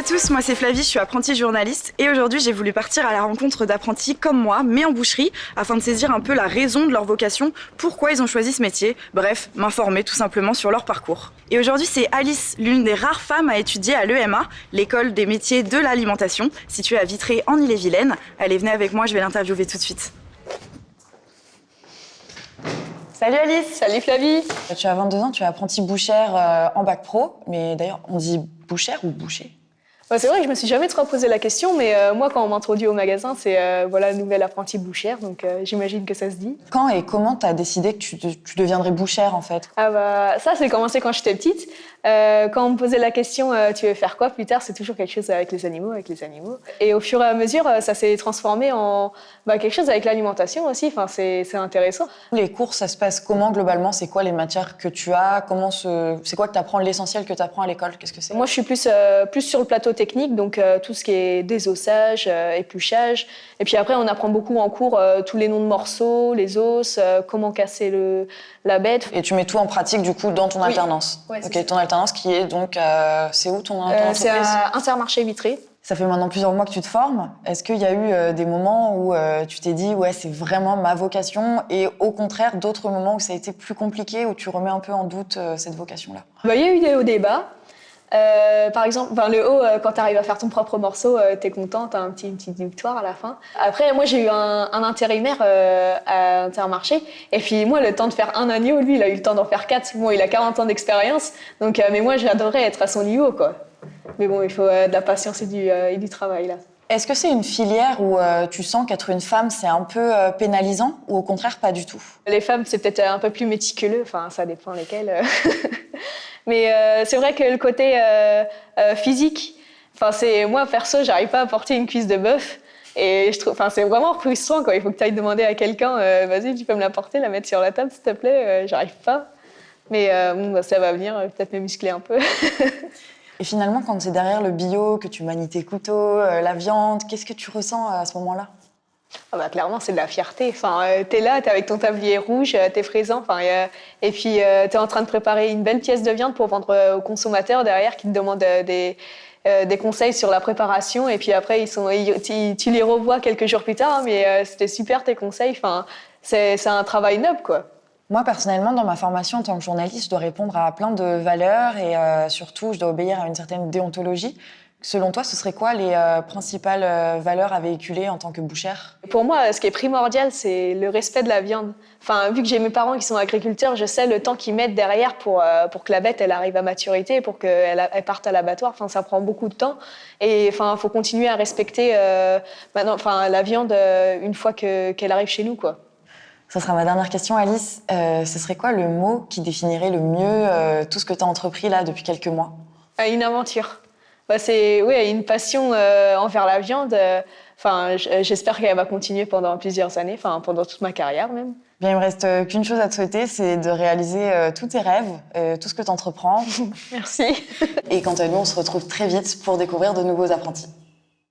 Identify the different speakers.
Speaker 1: à tous, moi c'est Flavie, je suis apprentie journaliste et aujourd'hui j'ai voulu partir à la rencontre d'apprentis comme moi, mais en boucherie, afin de saisir un peu la raison de leur vocation, pourquoi ils ont choisi ce métier, bref, m'informer tout simplement sur leur parcours. Et aujourd'hui c'est Alice, l'une des rares femmes à étudier à l'EMA, l'école des métiers de l'alimentation, située à Vitré en Ille-et-Vilaine. Allez, venez avec moi, je vais l'interviewer tout de suite. Salut Alice.
Speaker 2: Salut Flavie.
Speaker 3: Tu as 22 ans, tu es apprentie bouchère en bac pro, mais d'ailleurs on dit bouchère ou boucher?
Speaker 2: C'est vrai que je me suis jamais trop posé la question, mais moi quand on m'introduit au magasin, c'est voilà, nouvelle apprentie bouchère, donc j'imagine que ça se dit.
Speaker 3: Quand et comment tu as décidé que tu deviendrais bouchère en fait?
Speaker 2: Ah bah ça c'est commencé quand j'étais petite. Quand on me posait la question tu veux faire quoi plus tard, c'est toujours quelque chose avec les animaux. Et au fur et à mesure, ça s'est transformé en quelque chose avec l'alimentation aussi. Enfin c'est intéressant.
Speaker 3: Les cours, ça se passe comment globalement? C'est quoi les matières que tu as? C'est quoi que tu apprends, l'essentiel que tu apprends à l'école? Qu'est-ce que c'est?
Speaker 2: Moi je suis plus sur le plateau technique, donc tout ce qui est désossage, épluchage. Et puis après on apprend beaucoup en cours tous les noms de morceaux, les os, comment casser la bête.
Speaker 3: Et tu mets tout en pratique du coup dans ton alternance?
Speaker 2: Ouais,
Speaker 3: ok, ton alternance qui est donc, c'est où ton entreprise?
Speaker 2: C'est à Intermarché Vitré.
Speaker 3: Ça fait maintenant plusieurs mois que tu te formes. Est-ce qu'il y a eu des moments où tu t'es dit ouais c'est vraiment ma vocation, et au contraire d'autres moments où ça a été plus compliqué, où tu remets un peu en doute cette vocation-là?
Speaker 2: Il y a eu des hauts débats. Par exemple, le haut, quand tu arrives à faire ton propre morceau, t'es content, t'as une petite victoire à la fin. Après, moi, j'ai eu un intérimaire à Intermarché. Et puis, moi, le temps de faire un agneau, lui, il a eu le temps d'en faire 4. Bon, il a 40 ans d'expérience. Donc, mais moi, j'adorais être à son niveau, quoi. Mais bon, il faut de la patience et du travail, là.
Speaker 3: Est-ce que c'est une filière où tu sens qu'être une femme, c'est un peu pénalisant, ou au contraire, pas du tout?
Speaker 2: Les femmes, c'est peut-être un peu plus méticuleux. Enfin, ça dépend lesquelles. Mais c'est vrai que le côté physique, moi perso, j'arrive pas à porter une cuisse de bœuf, et je trouve, c'est vraiment frustrant quand il faut que tu ailles demander à quelqu'un, vas-y, tu peux me la porter, la mettre sur la table, s'il te plaît, j'arrive pas. Mais ça va venir, peut-être me muscler un peu.
Speaker 3: Et finalement, quand c'est derrière le bio, que tu manies tes couteaux, la viande, qu'est-ce que tu ressens à ce moment-là?
Speaker 2: Clairement, c'est de la fierté. T'es là, t'es avec ton tablier rouge, t'es présent. Et puis, t'es en train de préparer une belle pièce de viande pour vendre aux consommateurs derrière qui te demandent des conseils sur la préparation. Et puis après, tu les revois quelques jours plus tard. Mais c'était super tes conseils. C'est un travail noble, quoi.
Speaker 3: Moi, personnellement, dans ma formation en tant que journaliste, je dois répondre à plein de valeurs et surtout, je dois obéir à une certaine déontologie. Selon toi, ce serait quoi les principales valeurs à véhiculer en tant que bouchère?
Speaker 2: Pour moi, ce qui est primordial, c'est le respect de la viande. Vu que j'ai mes parents qui sont agriculteurs, je sais le temps qu'ils mettent derrière pour que la bête elle arrive à maturité, pour qu'elle parte à l'abattoir. Ça prend beaucoup de temps. Et faut continuer à respecter la viande une fois qu'elle arrive chez nous, quoi.
Speaker 3: Ça sera ma dernière question, Alice. Ce serait quoi le mot qui définirait le mieux tout ce que tu as entrepris là depuis quelques mois?
Speaker 2: Une aventure. C'est une passion envers la viande. J'espère qu'elle va continuer pendant plusieurs années, pendant toute ma carrière même.
Speaker 3: Bien, il me reste qu'une chose à te souhaiter, c'est de réaliser tous tes rêves, tout ce que tu entreprends.
Speaker 2: Merci.
Speaker 3: Et quant à nous, on se retrouve très vite pour découvrir de nouveaux apprentis.